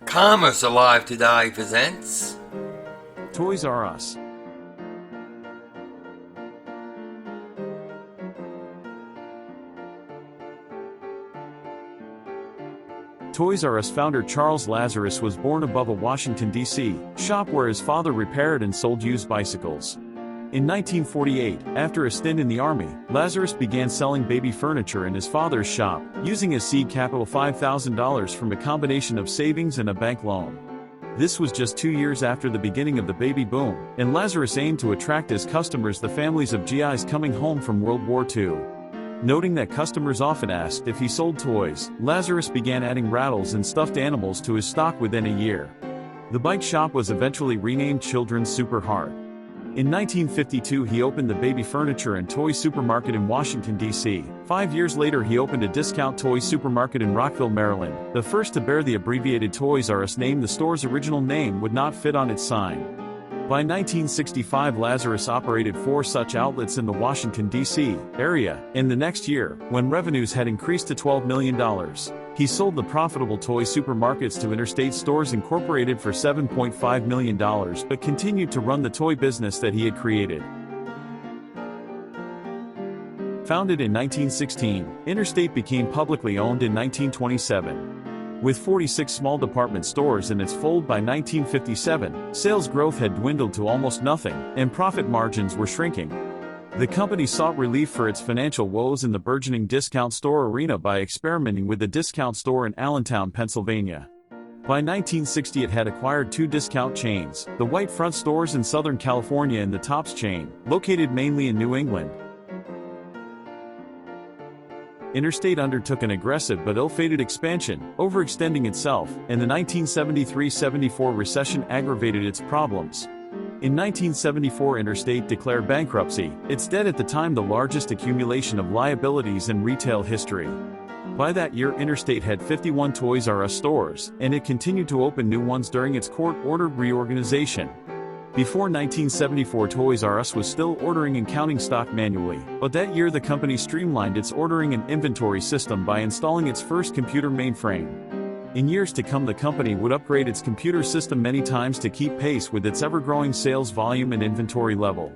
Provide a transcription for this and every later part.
Commerce Alive Today presents Toys R Us. Toys R Us founder Charles Lazarus was born above a Washington, D.C. shop where his father repaired and sold used bicycles. In 1948, after a stint in the Army, Lazarus began selling baby furniture in his father's shop, using as seed capital $5,000 from a combination of savings and a bank loan. This was just 2 years after the beginning of the baby boom, and Lazarus aimed to attract as customers the families of GIs coming home from World War II. Noting that customers often asked if he sold toys, Lazarus began adding rattles and stuffed animals to his stock within a year. The bike shop was eventually renamed Children's Super Heart. In 1952 he opened the baby furniture and toy supermarket in Washington, D.C. 5 years later he opened a discount toy supermarket in Rockville, Maryland, the first to bear the abbreviated Toys R Us name. The store's original name would not fit on its sign. By 1965 Lazarus operated 4 such outlets in the Washington, D.C. area. In the next year, when revenues had increased to $12 million, he sold the profitable toy supermarkets to Interstate Stores Incorporated for $7.5 million, but continued to run the toy business that he had created. Founded in 1916, Interstate became publicly owned in 1927. With 46 small department stores in its fold by 1957, sales growth had dwindled to almost nothing, and profit margins were shrinking. The company sought relief for its financial woes in the burgeoning discount store arena by experimenting with a discount store in Allentown, Pennsylvania. By 1960 it had acquired 2 discount chains, the White Front stores in Southern California and the Tops chain, located mainly in New England. Interstate undertook an aggressive but ill-fated expansion, overextending itself, and the 1973-74 recession aggravated its problems. In 1974 Interstate declared bankruptcy, its debt at the time the largest accumulation of liabilities in retail history. By that year Interstate had 51 Toys R Us stores, and it continued to open new ones during its court-ordered reorganization. Before 1974 Toys R Us was still ordering and counting stock manually, but that year the company streamlined its ordering and inventory system by installing its first computer mainframe. In years to come the company would upgrade its computer system many times to keep pace with its ever-growing sales volume and inventory level.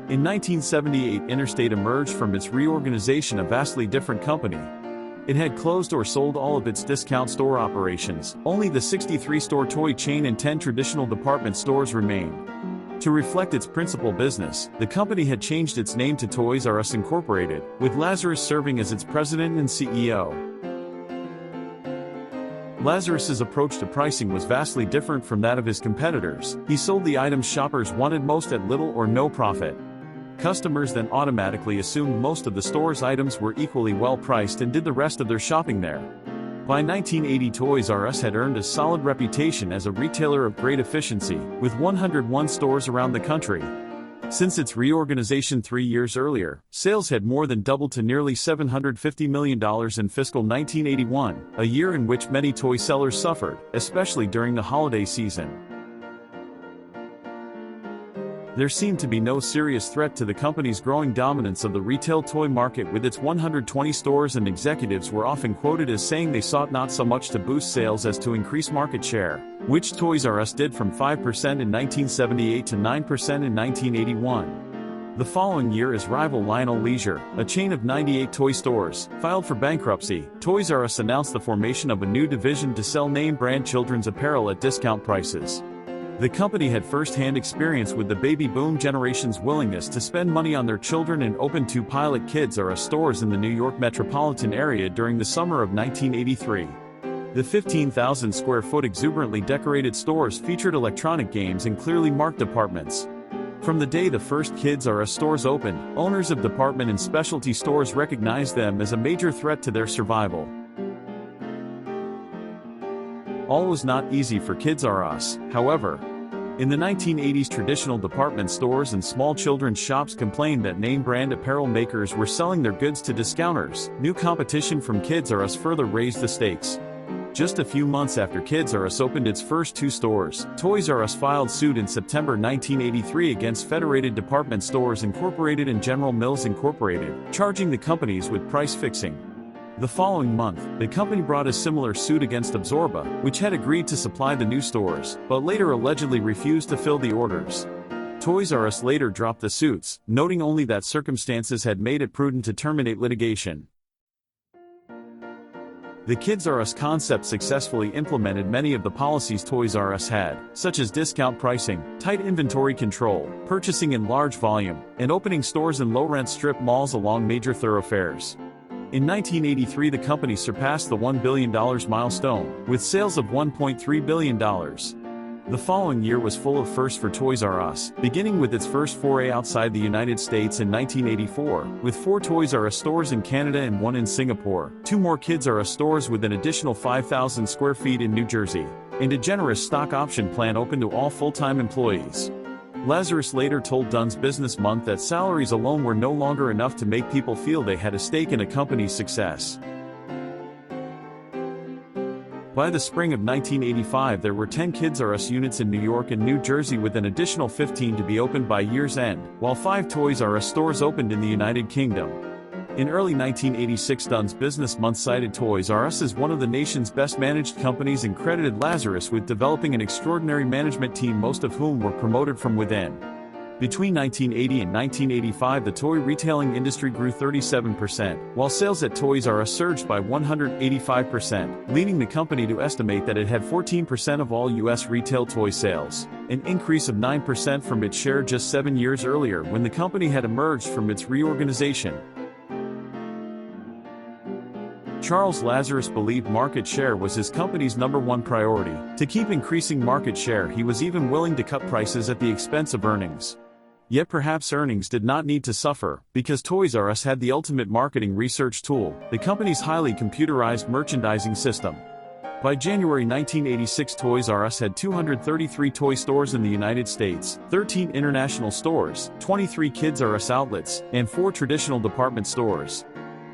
In 1978 Interstate emerged from its reorganization a vastly different company. It had closed or sold all of its discount store operations, only the 63-store toy chain and 10 traditional department stores remained. To reflect its principal business, the company had changed its name to Toys R Us Incorporated, with Lazarus serving as its president and CEO. Lazarus's approach to pricing was vastly different from that of his competitors. He sold the items shoppers wanted most at little or no profit. Customers then automatically assumed most of the store's items were equally well priced and did the rest of their shopping there. By 1980 Toys R Us had earned a solid reputation as a retailer of great efficiency, with 101 stores around the country. Since its reorganization 3 years earlier, sales had more than doubled to nearly $750 million in fiscal 1981, a year in which many toy sellers suffered, especially during the holiday season. There seemed to be no serious threat to the company's growing dominance of the retail toy market with its 120 stores, and executives were often quoted as saying they sought not so much to boost sales as to increase market share, which Toys R Us did from 5% in 1978 to 9% in 1981. The following year as rival Lionel Leisure, a chain of 98 toy stores, filed for bankruptcy, Toys R Us announced the formation of a new division to sell name-brand children's apparel at discount prices. The company had first-hand experience with the baby boom generation's willingness to spend money on their children and opened 2 pilot Kids R Us stores in the New York metropolitan area during the summer of 1983. The 15,000-square-foot exuberantly decorated stores featured electronic games and clearly marked departments. From the day the first Kids R Us stores opened, owners of department and specialty stores recognized them as a major threat to their survival. All was not easy for Kids R Us, however. In the 1980s traditional department stores and small children's shops complained that name-brand apparel makers were selling their goods to discounters. New competition from Kids R Us further raised the stakes. Just a few months after Kids R Us opened its first 2 stores, Toys R Us filed suit in September 1983 against Federated Department Stores Incorporated and General Mills Incorporated, charging the companies with price fixing. The following month, the company brought a similar suit against Absorba, which had agreed to supply the new stores, but later allegedly refused to fill the orders. Toys R Us later dropped the suits, noting only that circumstances had made it prudent to terminate litigation. The Kids R Us concept successfully implemented many of the policies Toys R Us had, such as discount pricing, tight inventory control, purchasing in large volume, and opening stores in low-rent strip malls along major thoroughfares. In 1983, the company surpassed the $1 billion milestone, with sales of $1.3 billion. The following year was full of firsts for Toys R Us, beginning with its first foray outside the United States in 1984, with 4 Toys R Us stores in Canada and 1 in Singapore, 2 more Kids R Us stores with an additional 5,000 square feet in New Jersey, and a generous stock option plan open to all full-time employees. Lazarus later told Dunn's Business Month that salaries alone were no longer enough to make people feel they had a stake in a company's success. By the spring of 1985, there were 10 Kids R Us units in New York and New Jersey, with an additional 15 to be opened by year's end, while 5 Toys R Us stores opened in the United Kingdom. In early 1986, Dunn's Business Month cited Toys R Us as one of the nation's best managed companies and credited Lazarus with developing an extraordinary management team, most of whom were promoted from within. Between 1980 and 1985, the toy retailing industry grew 37%, while sales at Toys R Us surged by 185%, leading the company to estimate that it had 14% of all U.S. retail toy sales, an increase of 9% from its share just 7 years earlier when the company had emerged from its reorganization. Charles Lazarus believed market share was his company's #1 priority. To keep increasing market share, he was even willing to cut prices at the expense of earnings. Yet perhaps earnings did not need to suffer, because Toys R Us had the ultimate marketing research tool, the company's highly computerized merchandising system. By January 1986, Toys R Us had 233 toy stores in the United States, 13 international stores, 23 Kids R Us outlets, and 4 traditional department stores.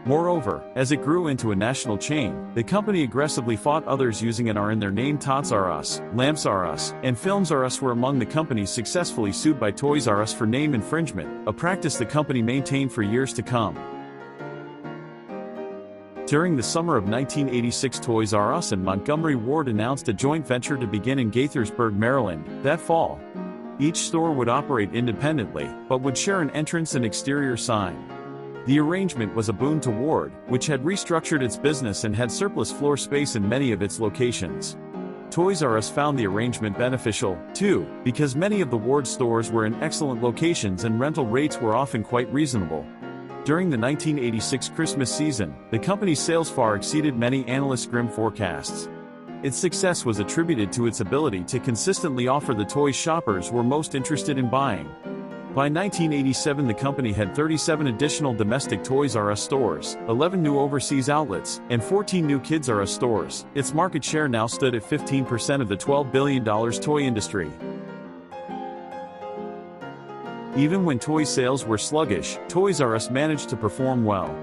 Moreover, as it grew into a national chain, the company aggressively fought others using an R in their name. Tots R Us, Lamps R Us, and Films R Us were among the companies successfully sued by Toys R Us for name infringement, a practice the company maintained for years to come. During the summer of 1986, Toys R Us and Montgomery Ward announced a joint venture to begin in Gaithersburg, Maryland, that fall. Each store would operate independently, but would share an entrance and exterior sign. The arrangement was a boon to Ward, which had restructured its business and had surplus floor space in many of its locations. Toys R Us found the arrangement beneficial, too, because many of the Ward stores were in excellent locations and rental rates were often quite reasonable. During the 1986 Christmas season, the company's sales far exceeded many analysts' grim forecasts. Its success was attributed to its ability to consistently offer the toys shoppers were most interested in buying. By 1987, the company had 37 additional domestic Toys R Us stores, 11 new overseas outlets, and 14 new Kids R Us stores. Its market share now stood at 15% of the $12 billion toy industry. Even when toy sales were sluggish, Toys R Us managed to perform well.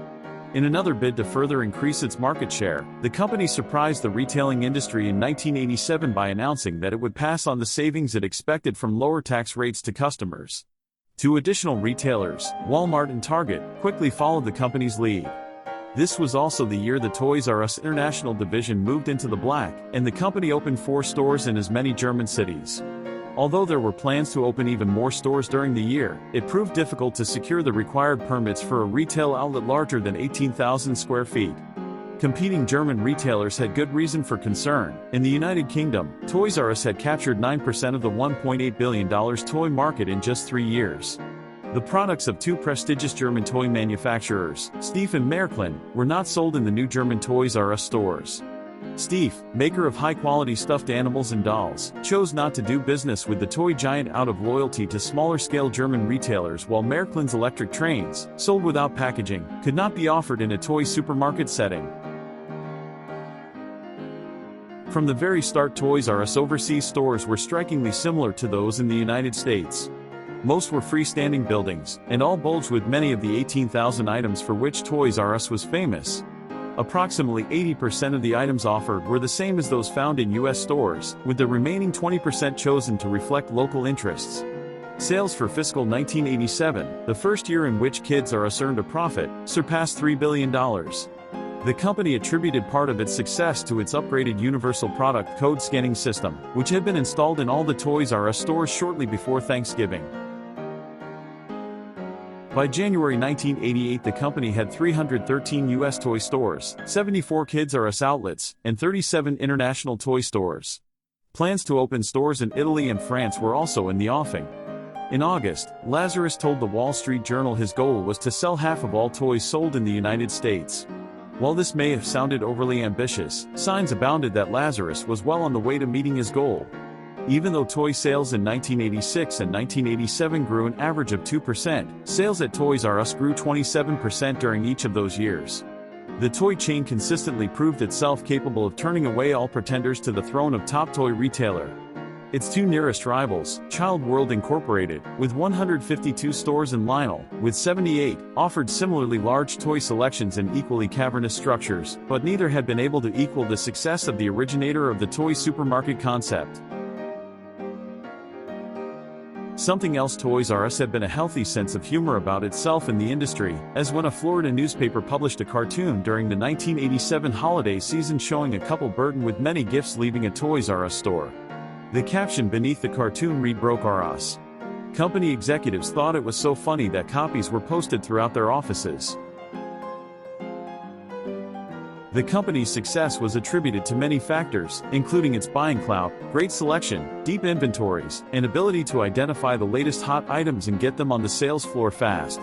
In another bid to further increase its market share, the company surprised the retailing industry in 1987 by announcing that it would pass on the savings it expected from lower tax rates to customers. 2 additional retailers, Walmart and Target, quickly followed the company's lead. This was also the year the Toys R Us International division moved into the black, and the company opened 4 stores in as many German cities. Although there were plans to open even more stores during the year, it proved difficult to secure the required permits for a retail outlet larger than 18,000 square feet. Competing German retailers had good reason for concern. In the United Kingdom, Toys R Us had captured 9% of the $1.8 billion toy market in just 3 years. The products of 2 prestigious German toy manufacturers, Steiff and Märklin, were not sold in the new German Toys R Us stores. Steiff, maker of high-quality stuffed animals and dolls, chose not to do business with the toy giant out of loyalty to smaller-scale German retailers, while Märklin's electric trains, sold without packaging, could not be offered in a toy supermarket setting. From the very start, Toys R Us overseas stores were strikingly similar to those in the United States. Most were freestanding buildings, and all bulged with many of the 18,000 items for which Toys R Us was famous. Approximately 80% of the items offered were the same as those found in U.S. stores, with the remaining 20% chosen to reflect local interests. Sales for fiscal 1987, the first year in which Kids R Us earned a profit, surpassed $3 billion. The company attributed part of its success to its upgraded Universal Product Code scanning system, which had been installed in all the Toys R Us stores shortly before Thanksgiving. By January 1988, the company had 313 U.S. toy stores, 74 Kids R Us outlets, and 37 international toy stores. Plans to open stores in Italy and France were also in the offing. In August, Lazarus told the Wall Street Journal his goal was to sell half of all toys sold in the United States. While this may have sounded overly ambitious, signs abounded that Lazarus was well on the way to meeting his goal. Even though toy sales in 1986 and 1987 grew an average of 2%, sales at Toys R Us grew 27% during each of those years. The toy chain consistently proved itself capable of turning away all pretenders to the throne of top toy retailer. Its two nearest rivals, Child World Incorporated, with 152 stores, and Lionel, with 78, offered similarly large toy selections and equally cavernous structures, but neither had been able to equal the success of the originator of the toy supermarket concept. Something else Toys R Us had been a healthy sense of humor about itself in the industry, as when a Florida newspaper published a cartoon during the 1987 holiday season showing a couple burdened with many gifts leaving a Toys R Us store. The caption beneath the cartoon read "Broke R Us." Company executives thought it was so funny that copies were posted throughout their offices. The company's success was attributed to many factors, including its buying clout, great selection, deep inventories, and ability to identify the latest hot items and get them on the sales floor fast.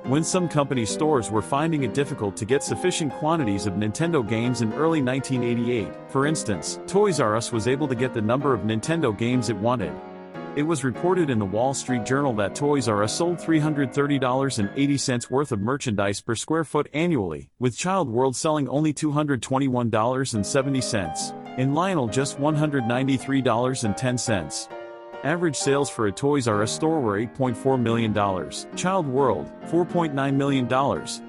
When some company stores were finding it difficult to get sufficient quantities of Nintendo games in early 1988, for instance, Toys R Us was able to get the number of Nintendo games it wanted. It was reported in the Wall Street Journal that Toys R Us sold $330.80 worth of merchandise per square foot annually, with Child World selling only $221.70, and Lionel just $193.10. Average sales for a Toys R Us store were $8.4 million, Child World, $4.9 million,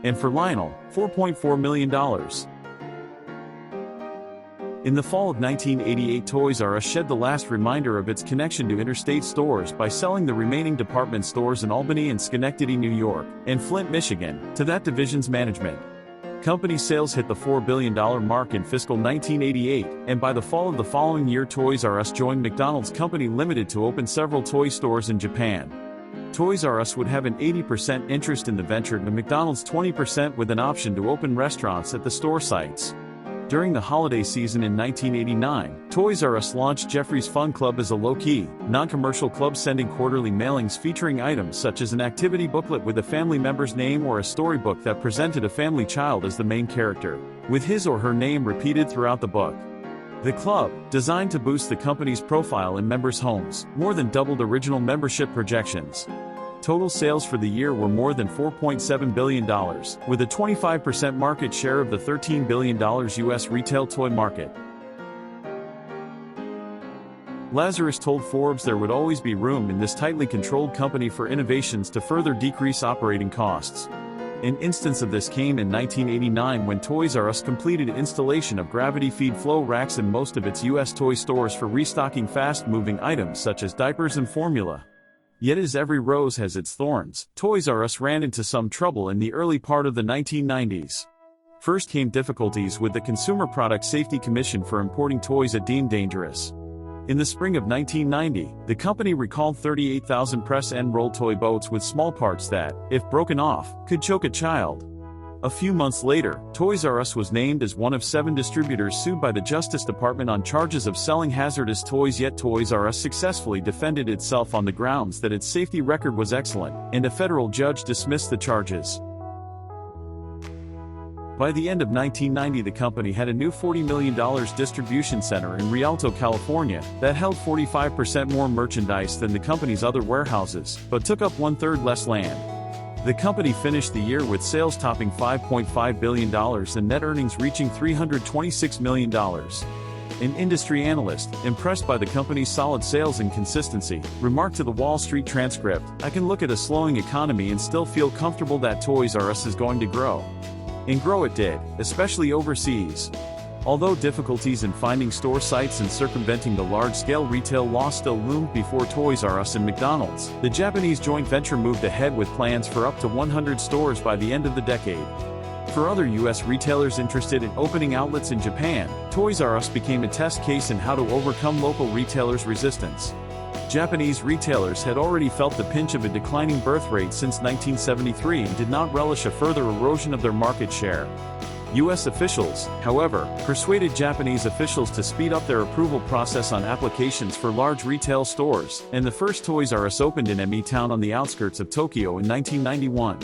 and for Lionel, $4.4 million. In the fall of 1988, Toys R Us shed the last reminder of its connection to interstate stores by selling the remaining department stores in Albany and Schenectady, New York, and Flint, Michigan, to that division's management. Company sales hit the $4 billion mark in fiscal 1988, and by the fall of the following year Toys R Us joined McDonald's Company Limited to open several toy stores in Japan. Toys R Us would have an 80% interest in the venture and McDonald's 20% with an option to open restaurants at the store sites. During the holiday season in 1989, Toys R Us launched Jeffrey's Fun Club as a low-key, non-commercial club sending quarterly mailings featuring items such as an activity booklet with a family member's name or a storybook that presented a family child as the main character, with his or her name repeated throughout the book. The club, designed to boost the company's profile in members' homes, more than doubled original membership projections. Total sales for the year were more than $4.7 billion, with a 25% market share of the $13 billion U.S. retail toy market. Lazarus told Forbes there would always be room in this tightly controlled company for innovations to further decrease operating costs. An instance of this came in 1989 when Toys R Us completed installation of gravity feed flow racks in most of its U.S. toy stores for restocking fast-moving items such as diapers and formula. Yet as every rose has its thorns, Toys R Us ran into some trouble in the early part of the 1990s. First came difficulties with the Consumer Product Safety Commission for importing toys it deemed dangerous. In the spring of 1990, the company recalled 38,000 press and roll toy boats with small parts that, if broken off, could choke a child. A few months later, Toys R Us was named as one of 7 distributors sued by the Justice Department on charges of selling hazardous toys, yet Toys R Us successfully defended itself on the grounds that its safety record was excellent, and a federal judge dismissed the charges. By the end of 1990, the company had a new $40 million distribution center in Rialto, California, that held 45% more merchandise than the company's other warehouses, but took up 1/3 less land. The company finished the year with sales topping $5.5 billion and net earnings reaching $326 million. An industry analyst, impressed by the company's solid sales and consistency, remarked to the Wall Street Transcript, "I can look at a slowing economy and still feel comfortable that Toys R Us is going to grow." And grow it did, especially overseas. Although difficulties in finding store sites and circumventing the large-scale retail law still loomed before Toys R Us and McDonald's, the Japanese joint venture moved ahead with plans for up to 100 stores by the end of the decade. For other U.S. retailers interested in opening outlets in Japan, Toys R Us became a test case in how to overcome local retailers' resistance. Japanese retailers had already felt the pinch of a declining birth rate since 1973 and did not relish a further erosion of their market share. U.S. officials, however, persuaded Japanese officials to speed up their approval process on applications for large retail stores, and the first Toys R Us opened in ME Town on the outskirts of Tokyo in 1991.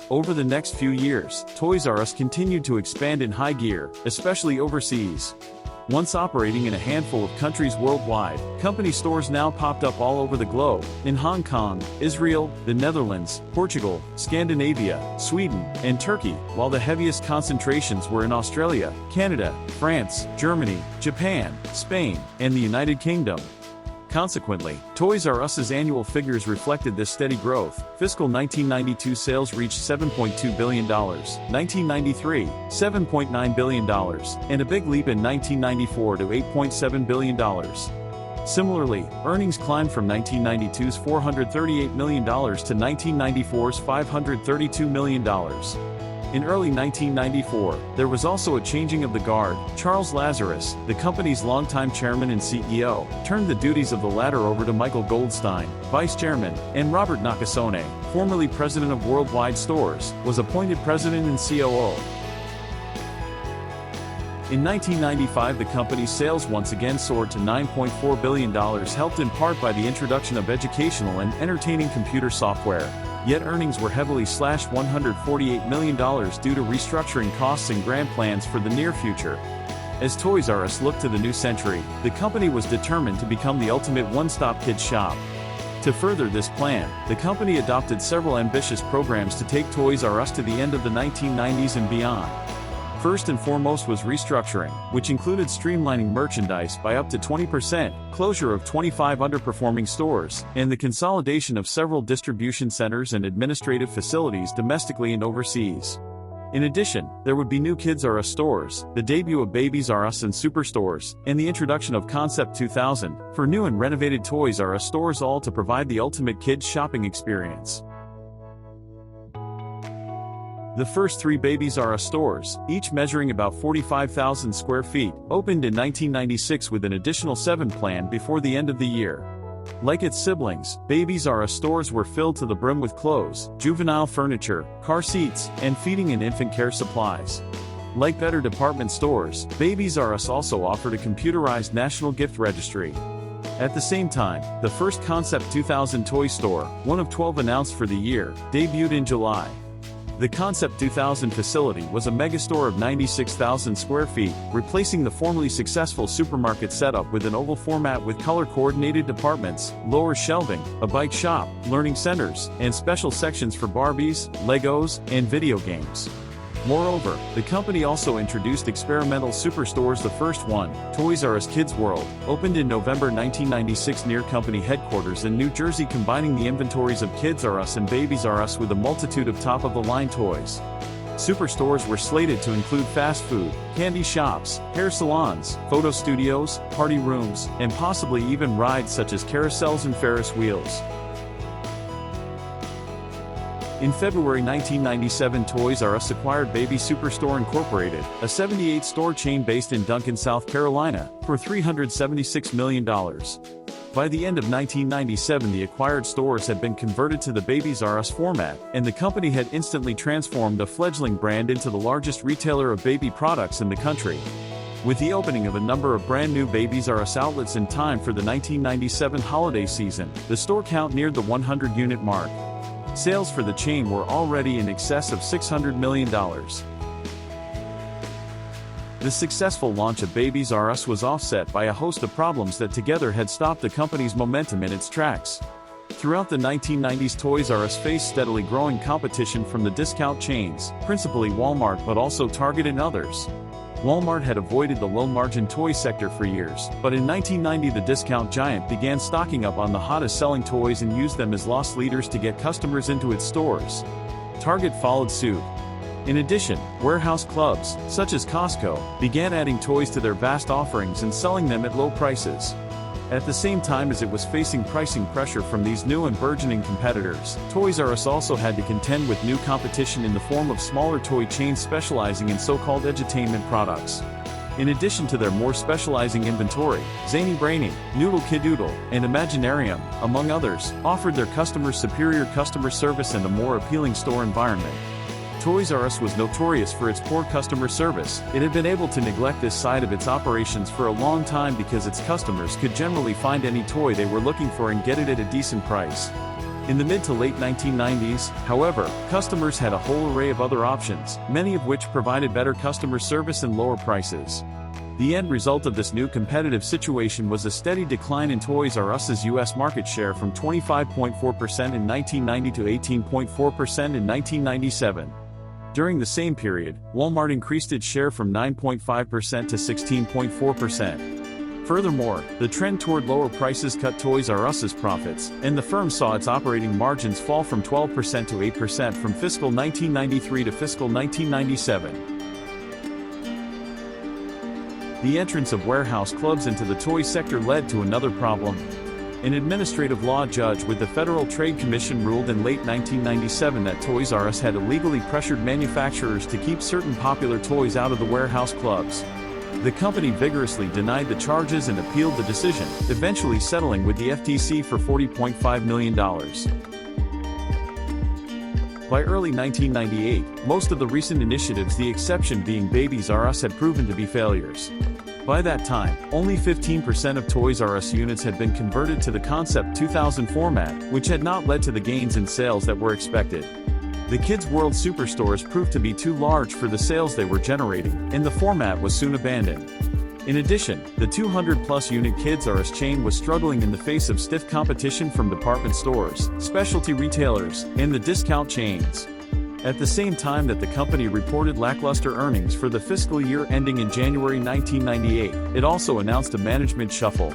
Over the next few years, Toys R Us continued to expand in high gear, especially overseas. Once operating in a handful of countries worldwide, company stores now popped up all over the globe, in Hong Kong, Israel, the Netherlands, Portugal, Scandinavia, Sweden, and Turkey, while the heaviest concentrations were in Australia, Canada, France, Germany, Japan, Spain, and the United Kingdom. Consequently, Toys R Us's annual figures reflected this steady growth. Fiscal 1992 sales reached $7.2 billion, 1993, $7.9 billion, and a big leap in 1994 to $8.7 billion. Similarly, earnings climbed from 1992's $438 million to 1994's $532 million. In early 1994, there was also a changing of the guard. Charles Lazarus, the company's longtime chairman and CEO, turned the duties of the latter over to Michael Goldstein, vice chairman, and Robert Nakasone, formerly president of Worldwide Stores, was appointed president and COO. In 1995, the company's sales once again soared to $9.4 billion, helped in part by the introduction of educational and entertaining computer software. Yet earnings were heavily slashed $148 million due to restructuring costs and grand plans for the near future. As Toys R Us looked to the new century, the company was determined to become the ultimate one-stop kids shop. To further this plan, the company adopted several ambitious programs to take Toys R Us to the end of the 1990s and beyond. First and foremost was restructuring, which included streamlining merchandise by up to 20%, closure of 25 underperforming stores, and the consolidation of several distribution centers and administrative facilities domestically and overseas. In addition, there would be new Kids R Us stores, the debut of Babies R Us and Superstores, and the introduction of Concept 2000 for new and renovated Toys R Us stores, all to provide the ultimate kids shopping experience. The first 3 Babies R Us stores, each measuring about 45,000 square feet, opened in 1996 with an additional 7 planned before the end of the year. Like its siblings, Babies R Us stores were filled to the brim with clothes, juvenile furniture, car seats, and feeding and infant care supplies. Like better department stores, Babies R Us also offered a computerized national gift registry. At the same time, the first Concept 2000 toy store, one of 12 announced for the year, debuted in July. The Concept 2000 facility was a megastore of 96,000 square feet, replacing the formerly successful supermarket setup with an oval format with color-coordinated departments, lower shelving, a bike shop, learning centers, and special sections for Barbies, Legos, and video games. Moreover, the company also introduced experimental superstores. The first one, Toys R Us Kids World, opened in November 1996 near company headquarters in New Jersey, combining the inventories of Kids R Us and Babies R Us with a multitude of top-of-the-line toys. Superstores were slated to include fast food, candy shops, hair salons, photo studios, party rooms, and possibly even rides such as carousels and Ferris wheels. In February 1997, Toys R Us acquired Baby Superstore Incorporated, a 78-store chain based in Duncan, South Carolina, for $376 million. By the end of 1997, the acquired stores had been converted to the Babies R Us format, and the company had instantly transformed a fledgling brand into the largest retailer of baby products in the country. With the opening of a number of brand new Babies R Us outlets in time for the 1997 holiday season, the store count neared the 100-unit mark. Sales for the chain were already in excess of $600 million. The successful launch of Babies R Us was offset by a host of problems that together had stopped the company's momentum in its tracks. Throughout the 1990s, Toys R Us faced steadily growing competition from the discount chains, principally Walmart but also Target and others. Walmart had avoided the low-margin toy sector for years, but in 1990 the discount giant began stocking up on the hottest-selling toys and used them as loss leaders to get customers into its stores. Target followed suit. In addition, warehouse clubs, such as Costco, began adding toys to their vast offerings and selling them at low prices. At the same time as it was facing pricing pressure from these new and burgeoning competitors, Toys R Us also had to contend with new competition in the form of smaller toy chains specializing in so-called edutainment products. In addition to their more specializing inventory, Zany Brainy, Noodle Kidoodle, and Imaginarium, among others, offered their customers superior customer service and a more appealing store environment. Toys R Us was notorious for its poor customer service. It had been able to neglect this side of its operations for a long time because its customers could generally find any toy they were looking for and get it at a decent price. In the mid to late 1990s, however, customers had a whole array of other options, many of which provided better customer service and lower prices. The end result of this new competitive situation was a steady decline in Toys R Us's U.S. market share from 25.4% in 1990 to 18.4% in 1997. During the same period, Walmart increased its share from 9.5% to 16.4%. Furthermore, the trend toward lower prices cut Toys R Us's profits, and the firm saw its operating margins fall from 12% to 8% from fiscal 1993 to fiscal 1997. The entrance of warehouse clubs into the toy sector led to another problem. An administrative law judge with the Federal Trade Commission ruled in late 1997 that Toys R Us had illegally pressured manufacturers to keep certain popular toys out of the warehouse clubs. The company vigorously denied the charges and appealed the decision, eventually settling with the FTC for $40.5 million. By early 1998, most of the recent initiatives, the exception being Babies R Us, had proven to be failures. By that time, only 15% of Toys R Us units had been converted to the Concept 2000 format, which had not led to the gains in sales that were expected. The Kids World superstores proved to be too large for the sales they were generating, and the format was soon abandoned. In addition, the 200-plus unit Kids R Us chain was struggling in the face of stiff competition from department stores, specialty retailers, and the discount chains. At the same time that the company reported lackluster earnings for the fiscal year ending in January 1998, it also announced a management shuffle.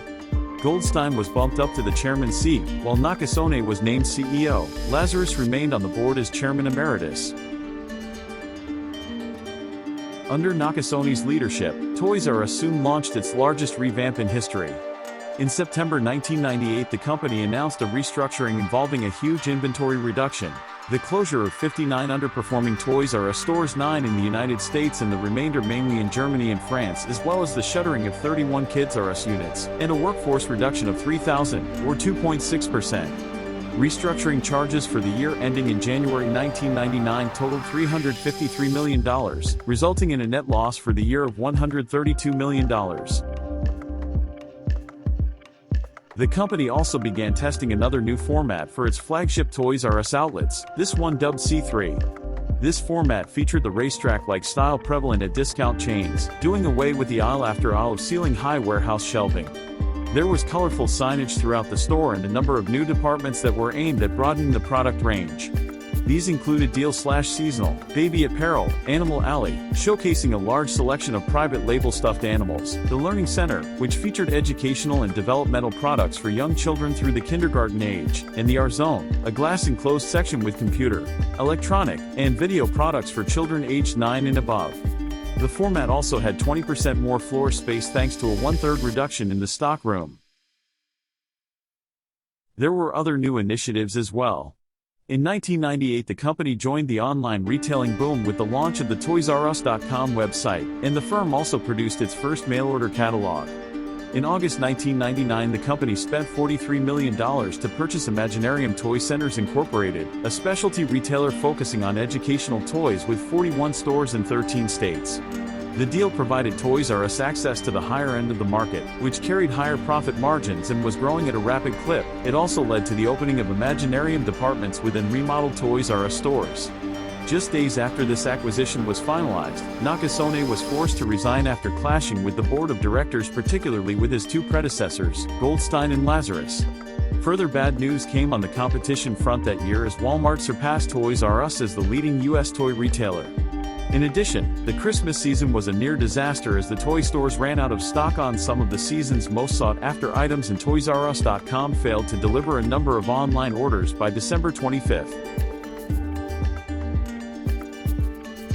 Goldstein was bumped up to the chairman's seat, while Nakasone was named CEO. Lazarus remained on the board as chairman emeritus. Under Nakasone's leadership, Toys R Us soon launched its largest revamp in history. In September 1998, the company announced a restructuring involving a huge inventory reduction, the closure of 59 underperforming Toys R Us stores, 9 in the United States and the remainder mainly in Germany and France, as well as the shuttering of 31 Kids R Us units, and a workforce reduction of 3,000, or 2.6%. Restructuring charges for the year ending in January 1999 totaled $353 million, resulting in a net loss for the year of $132 million. The company also began testing another new format for its flagship Toys R Us outlets, this one dubbed C3. This format featured the racetrack-like style prevalent at discount chains, doing away with the aisle after aisle of ceiling-high warehouse shelving. There was colorful signage throughout the store and a number of new departments that were aimed at broadening the product range. These included deal/seasonal, baby apparel, Animal Alley, showcasing a large selection of private label stuffed animals, the Learning Center, which featured educational and developmental products for young children through the kindergarten age, and the R Zone, a glass-enclosed section with computer, electronic, and video products for children aged 9 and above. The format also had 20% more floor space thanks to a 1/3 reduction in the stock room. There were other new initiatives as well. In 1998, the company joined the online retailing boom with the launch of the ToysRUs.com website, and the firm also produced its first mail-order catalog. In August 1999, the company spent $43 million to purchase Imaginarium Toy Centers Incorporated, a specialty retailer focusing on educational toys with 41 stores in 13 states. The deal provided Toys R Us access to the higher end of the market, which carried higher profit margins and was growing at a rapid clip. It also led to the opening of Imaginarium departments within remodeled Toys R Us stores. Just days after this acquisition was finalized, Nakasone was forced to resign after clashing with the board of directors, particularly with his two predecessors, Goldstein and Lazarus. Further bad news came on the competition front that year as Walmart surpassed Toys R Us as the leading U.S. toy retailer. In addition, the Christmas season was a near disaster as the toy stores ran out of stock on some of the season's most sought-after items, and ToysRUs.com failed to deliver a number of online orders by December 25.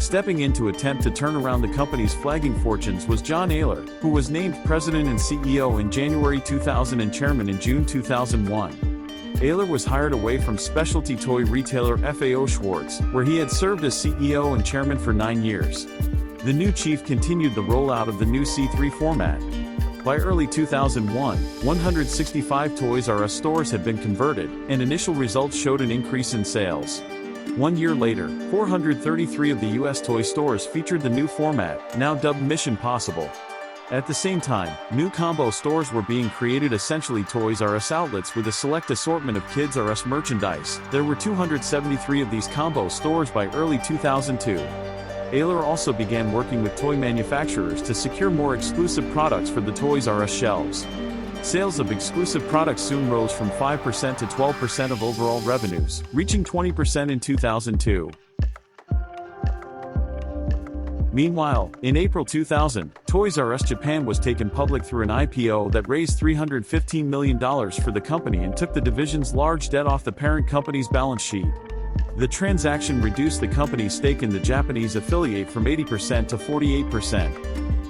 Stepping in to attempt to turn around the company's flagging fortunes was John Ayler, who was named president and CEO in January 2000 and chairman in June 2001. Ayler was hired away from specialty toy retailer F.A.O. Schwartz, where he had served as CEO and chairman for 9 years. The new chief continued the rollout of the new C3 format. By early 2001, 165 Toys R Us stores had been converted, and initial results showed an increase in sales. 1 year later, 433 of the U.S. toy stores featured the new format, now dubbed Mission Possible. At the same time, new combo stores were being created, essentially Toys R Us outlets with a select assortment of Kids R Us merchandise. There were 273 of these combo stores by early 2002. Ayler also began working with toy manufacturers to secure more exclusive products for the Toys R Us shelves. Sales of exclusive products soon rose from 5% to 12% of overall revenues, reaching 20% in 2002. Meanwhile, in April 2000, Toys R Us Japan was taken public through an IPO that raised $315 million for the company and took the division's large debt off the parent company's balance sheet. The transaction reduced the company's stake in the Japanese affiliate from 80% to 48%.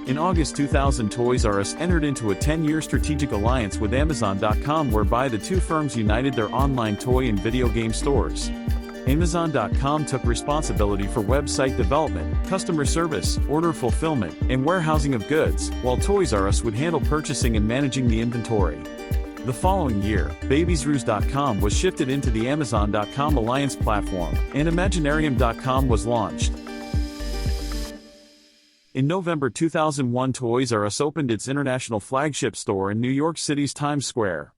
In August 2000, Toys R Us entered into a 10-year strategic alliance with Amazon.com, whereby the two firms united their online toy and video game stores. Amazon.com took responsibility for website development, customer service, order fulfillment, and warehousing of goods, while Toys R Us would handle purchasing and managing the inventory. The following year, Babiesroost.com was shifted into the Amazon.com alliance platform, and Imaginarium.com was launched. In November 2001, Toys R Us opened its international flagship store in New York City's Times Square.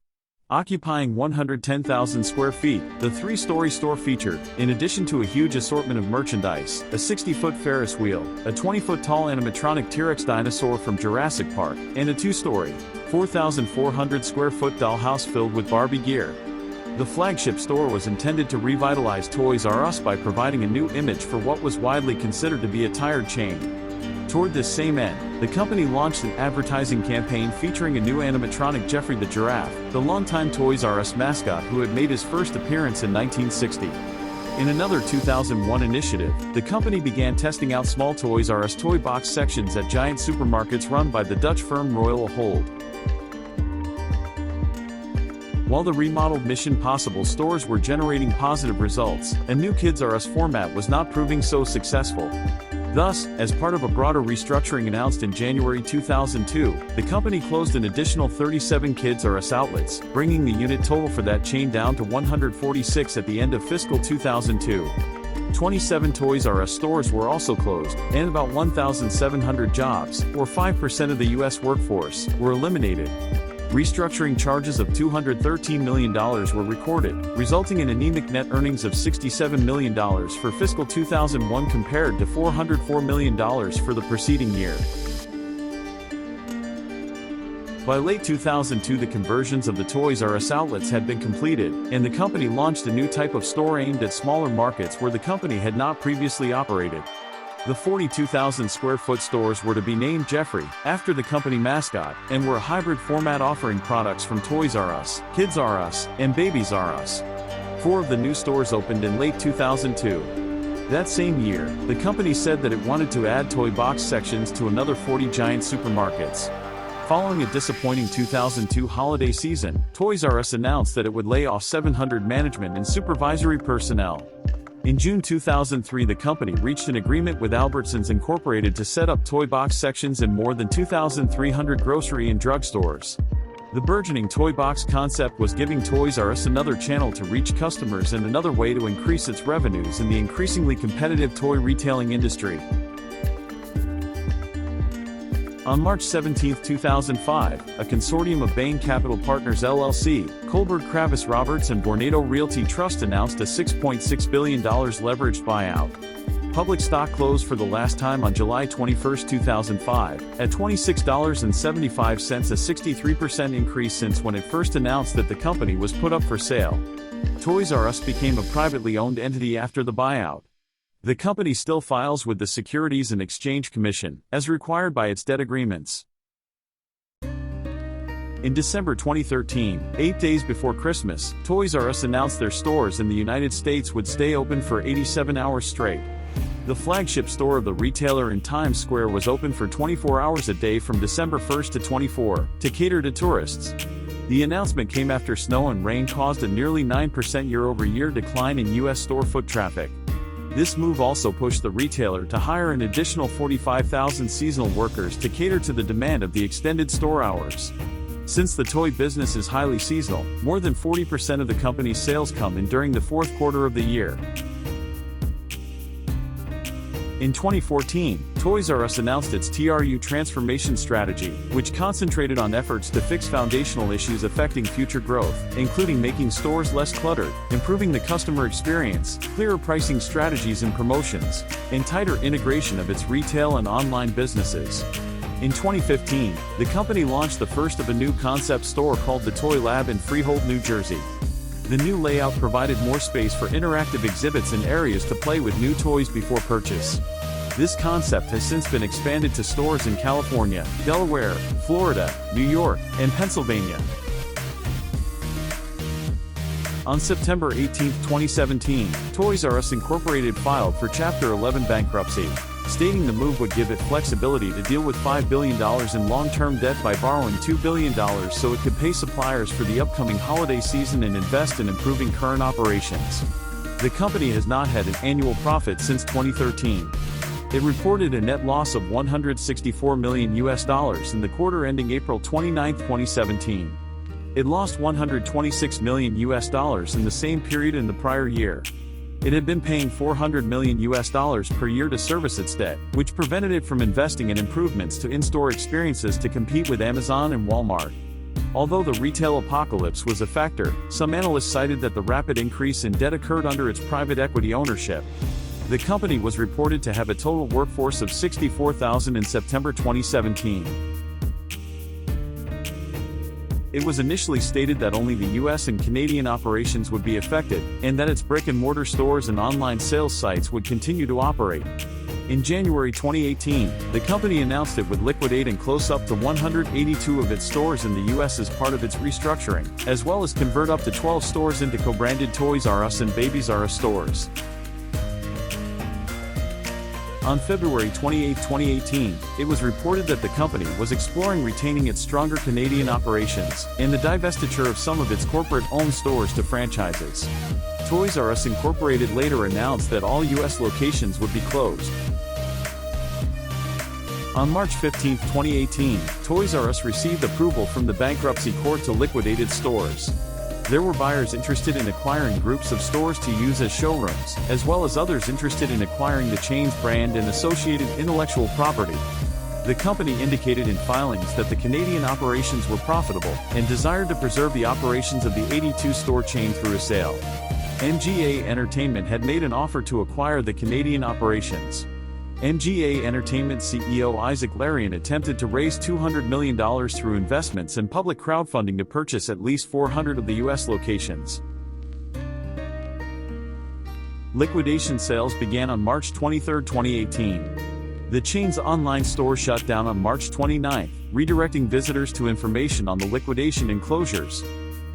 Occupying 110,000 square feet, the three-story store featured, in addition to a huge assortment of merchandise, a 60-foot Ferris wheel, a 20-foot-tall animatronic T-Rex dinosaur from Jurassic Park, and a two-story, 4,400-square-foot dollhouse filled with Barbie gear. The flagship store was intended to revitalize Toys R Us by providing a new image for what was widely considered to be a tired chain. Toward this same end, the company launched an advertising campaign featuring a new animatronic Geoffrey the Giraffe, the longtime Toys R Us mascot who had made his first appearance in 1960. In another 2001 initiative, the company began testing out small Toys R Us toy box sections at giant supermarkets run by the Dutch firm Royal Hold. While the remodeled Mission Possible stores were generating positive results, a new Kids R Us format was not proving so successful. Thus, as part of a broader restructuring announced in January 2002, the company closed an additional 37 Kids R Us outlets, bringing the unit total for that chain down to 146 at the end of fiscal 2002. 27 Toys R Us stores were also closed, and about 1,700 jobs, or 5% of the U.S. workforce, were eliminated. Restructuring charges of $213 million were recorded, resulting in anemic net earnings of $67 million for fiscal 2001 compared to $404 million for the preceding year. By late 2002, the conversions of the Toys R Us outlets had been completed, and the company launched a new type of store aimed at smaller markets where the company had not previously operated. The 42,000 square foot stores were to be named Geoffrey, after the company mascot, and were a hybrid format offering products from Toys R Us, Kids R Us, and Babies R Us. 4 of the new stores opened in late 2002. That same year, the company said that it wanted to add toy box sections to another 40 giant supermarkets. Following a disappointing 2002 holiday season, Toys R Us announced that it would lay off 700 management and supervisory personnel. In June 2003, the company reached an agreement with Albertsons Incorporated to set up toy box sections in more than 2,300 grocery and drug stores. The burgeoning toy box concept was giving Toys R Us another channel to reach customers and another way to increase its revenues in the increasingly competitive toy retailing industry. On March 17, 2005, a consortium of Bain Capital Partners LLC, Kohlberg Kravis Roberts and Vornado Realty Trust announced a $6.6 billion leveraged buyout. Public stock closed for the last time on July 21, 2005, at $26.75, a 63% increase since when it first announced that the company was put up for sale. Toys R Us became a privately owned entity after the buyout. The company still files with the Securities and Exchange Commission, as required by its debt agreements. In December 2013, 8 days before Christmas, Toys R Us announced their stores in the United States would stay open for 87 hours straight. The flagship store of the retailer in Times Square was open for 24 hours a day from December 1st to 24 to cater to tourists. The announcement came after snow and rain caused a nearly 9% year-over-year decline in U.S. store foot traffic. This move also pushed the retailer to hire an additional 45,000 seasonal workers to cater to the demand of the extended store hours. Since the toy business is highly seasonal, more than 40% of the company's sales come in during the fourth quarter of the year. In 2014, Toys R Us announced its TRU transformation strategy, which concentrated on efforts to fix foundational issues affecting future growth, including making stores less cluttered, improving the customer experience, clearer pricing strategies and promotions, and tighter integration of its retail and online businesses. In 2015, the company launched the first of a new concept store called the Toy Lab in Freehold, New Jersey. The new layout provided more space for interactive exhibits and areas to play with new toys before purchase. This concept has since been expanded to stores in California, Delaware, Florida, New York, and Pennsylvania. On September 18, 2017, Toys R Us Incorporated filed for Chapter 11 bankruptcy, stating the move would give it flexibility to deal with $5 billion in long-term debt by borrowing $2 billion so it could pay suppliers for the upcoming holiday season and invest in improving current operations. The company has not had an annual profit since 2013. It reported a net loss of $164 million in the quarter ending April 29, 2017. It lost $126 million in the same period in the prior year. It had been paying $400 million per year to service its debt, which prevented it from investing in improvements to in-store experiences to compete with Amazon and Walmart. Although the retail apocalypse was a factor, some analysts cited that the rapid increase in debt occurred under its private equity ownership. The company was reported to have a total workforce of 64,000 in September 2017. It was initially stated that only the US and Canadian operations would be affected, and that its brick-and-mortar stores and online sales sites would continue to operate. In January 2018, the company announced it would liquidate and close up to 182 of its stores in the US as part of its restructuring, as well as convert up to 12 stores into co-branded Toys R Us and Babies R Us stores. On February 28, 2018, it was reported that the company was exploring retaining its stronger Canadian operations and the divestiture of some of its corporate-owned stores to franchises. Toys R Us Incorporated later announced that all U.S. locations would be closed. On March 15, 2018, Toys R Us received approval from the bankruptcy court to liquidate its stores. There were buyers interested in acquiring groups of stores to use as showrooms, as well as others interested in acquiring the chain's brand and associated intellectual property. The company indicated in filings that the Canadian operations were profitable, and desired to preserve the operations of the 82-store chain through a sale. MGA Entertainment had made an offer to acquire the Canadian operations. MGA Entertainment CEO Isaac Larian attempted to raise $200 million through investments and public crowdfunding to purchase at least 400 of the U.S. locations. Liquidation sales began on March 23, 2018. The chain's online store shut down on March 29, redirecting visitors to information on the liquidation and closures.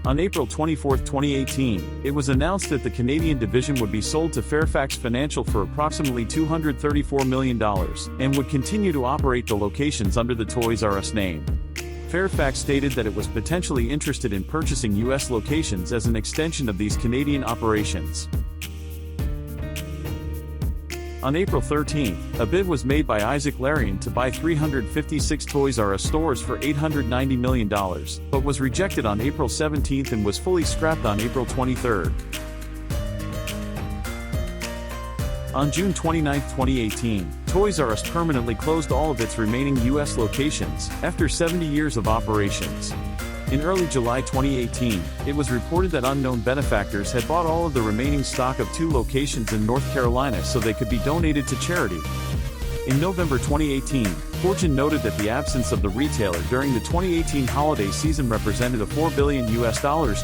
On April 24, 2018, it was announced that the Canadian division would be sold to Fairfax Financial for approximately $234 million, and would continue to operate the locations under the Toys R Us name. Fairfax stated that it was potentially interested in purchasing U.S. locations as an extension of these Canadian operations. On April 13, a bid was made by Isaac Larian to buy 356 Toys R Us stores for $890 million, but was rejected on April 17 and was fully scrapped on April 23. On June 29, 2018, Toys R Us permanently closed all of its remaining U.S. locations, after 70 years of operations. In early July 2018, it was reported that unknown benefactors had bought all of the remaining stock of 2 locations in North Carolina so they could be donated to charity. In November 2018, Fortune noted that the absence of the retailer during the 2018 holiday season represented a $4 billion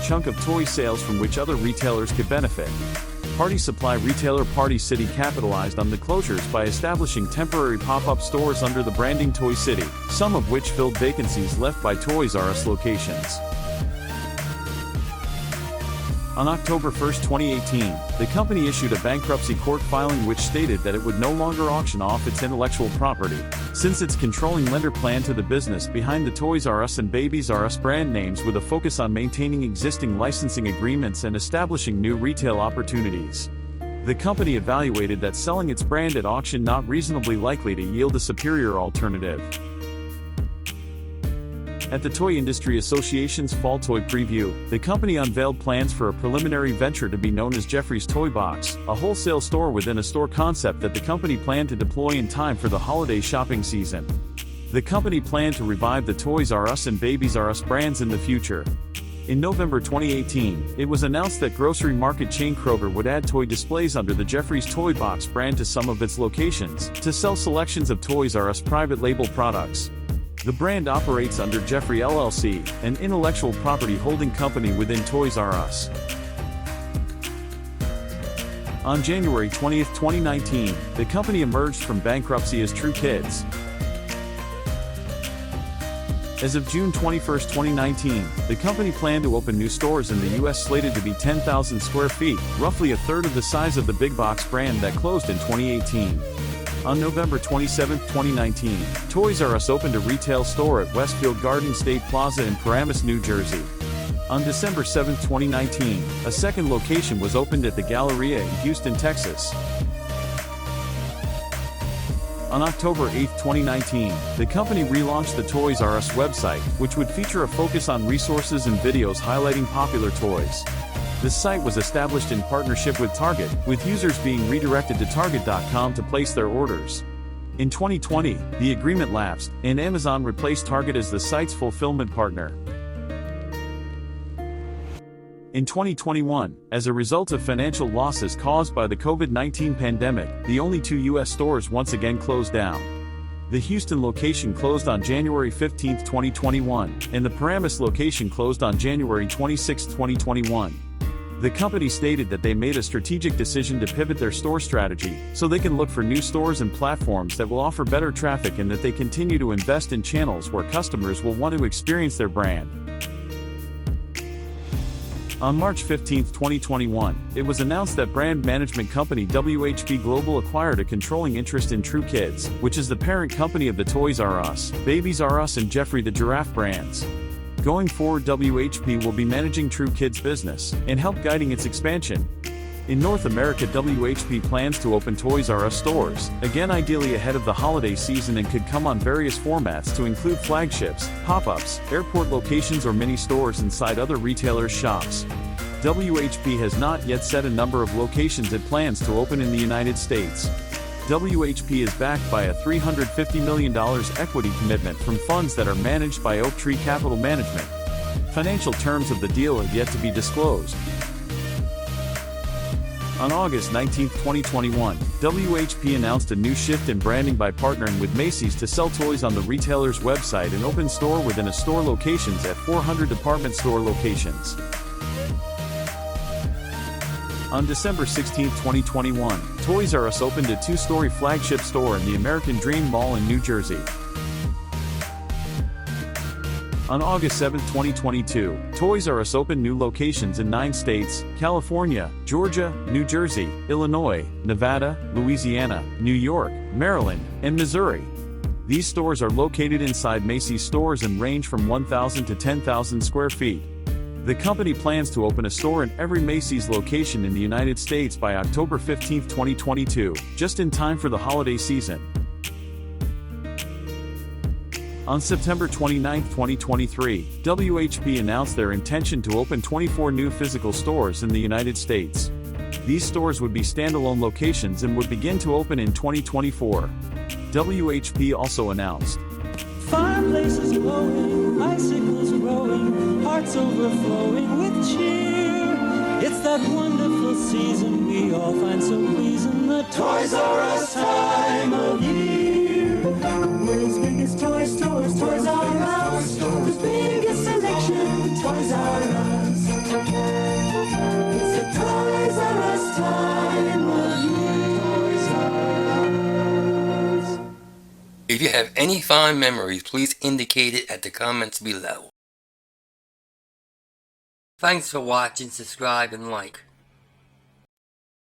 chunk of toy sales from which other retailers could benefit. Party supply retailer Party City capitalized on the closures by establishing temporary pop-up stores under the branding Toy City, some of which filled vacancies left by Toys R Us locations. On October 1, 2018, the company issued a bankruptcy court filing which stated that it would no longer auction off its intellectual property, since its controlling lender planned to the business behind the Toys R Us and Babies R Us brand names with a focus on maintaining existing licensing agreements and establishing new retail opportunities. The company evaluated that selling its brand at auction not reasonably likely to yield a superior alternative. At the Toy Industry Association's Fall Toy Preview, the company unveiled plans for a preliminary venture to be known as Jeffrey's Toy Box, a wholesale store within a store concept that the company planned to deploy in time for the holiday shopping season. The company planned to revive the Toys R Us and Babies R Us brands in the future. In November 2018, it was announced that grocery market chain Kroger would add toy displays under the Jeffrey's Toy Box brand to some of its locations, to sell selections of Toys R Us private label products. The brand operates under Jeffrey LLC, an intellectual property holding company within Toys R Us. On January 20, 2019, the company emerged from bankruptcy as Tru Kids. As of June 21, 2019, the company planned to open new stores in the U.S. slated to be 10,000 square feet, roughly a third of the size of the big box brand that closed in 2018. On November 27, 2019, Toys R Us opened a retail store at Westfield Garden State Plaza in Paramus, New Jersey. On December 7, 2019, a second location was opened at the Galleria in Houston, Texas. On October 8, 2019, the company relaunched the Toys R Us website, which would feature a focus on resources and videos highlighting popular toys. The site was established in partnership with Target, with users being redirected to Target.com to place their orders. In 2020, the agreement lapsed, and Amazon replaced Target as the site's fulfillment partner. In 2021, as a result of financial losses caused by the COVID-19 pandemic, the only two U.S. stores once again closed down. The Houston location closed on January 15, 2021, and the Paramus location closed on January 26, 2021. The company stated that they made a strategic decision to pivot their store strategy, so they can look for new stores and platforms that will offer better traffic, and that they continue to invest in channels where customers will want to experience their brand. On March 15, 2021, it was announced that brand management company WHP Global acquired a controlling interest in Tru Kids, which is the parent company of the Toys R Us, Babies R Us and Jeffrey the Giraffe brands. Going forward, WHP will be managing Tru Kids' business and help guiding its expansion. In North America, WHP plans to open Toys R Us stores, again ideally ahead of the holiday season, and could come on various formats to include flagships, pop-ups, airport locations or mini stores inside other retailers' shops. WHP has not yet set a number of locations it plans to open in the United States. WHP is backed by a $350 million equity commitment from funds that are managed by Oaktree Capital Management. Financial terms of the deal have yet to be disclosed. On August 19, 2021, WHP announced a new shift in branding by partnering with Macy's to sell toys on the retailer's website and open store within a store locations at 400 department store locations. On December 16, 2021, Toys R Us opened a two-story flagship store in the American Dream Mall in New Jersey. On August 7, 2022, Toys R Us opened new locations in 9 states: California, Georgia, New Jersey, Illinois, Nevada, Louisiana, New York, Maryland, and Missouri. These stores are located inside Macy's stores and range from 1,000 to 10,000 square feet. The company plans to open a store in every Macy's location in the United States by October 15, 2022, just in time for the holiday season. On September 29, 2023, WHP announced their intention to open 24 new physical stores in the United States. These stores would be standalone locations and would begin to open in 2024. WHP also announced, fireplaces glowing, icicles growing, hearts overflowing with cheer. It's that wonderful season we all find so pleasing, the Toys R Us time of year. The world's biggest toy stores, Toys R Us. The biggest selection, Toys R Us. It's the Toys R Us time of year. Toys R Us. If you have any fond memories, please indicate it at the comments below. Thanks for watching, subscribe, and like.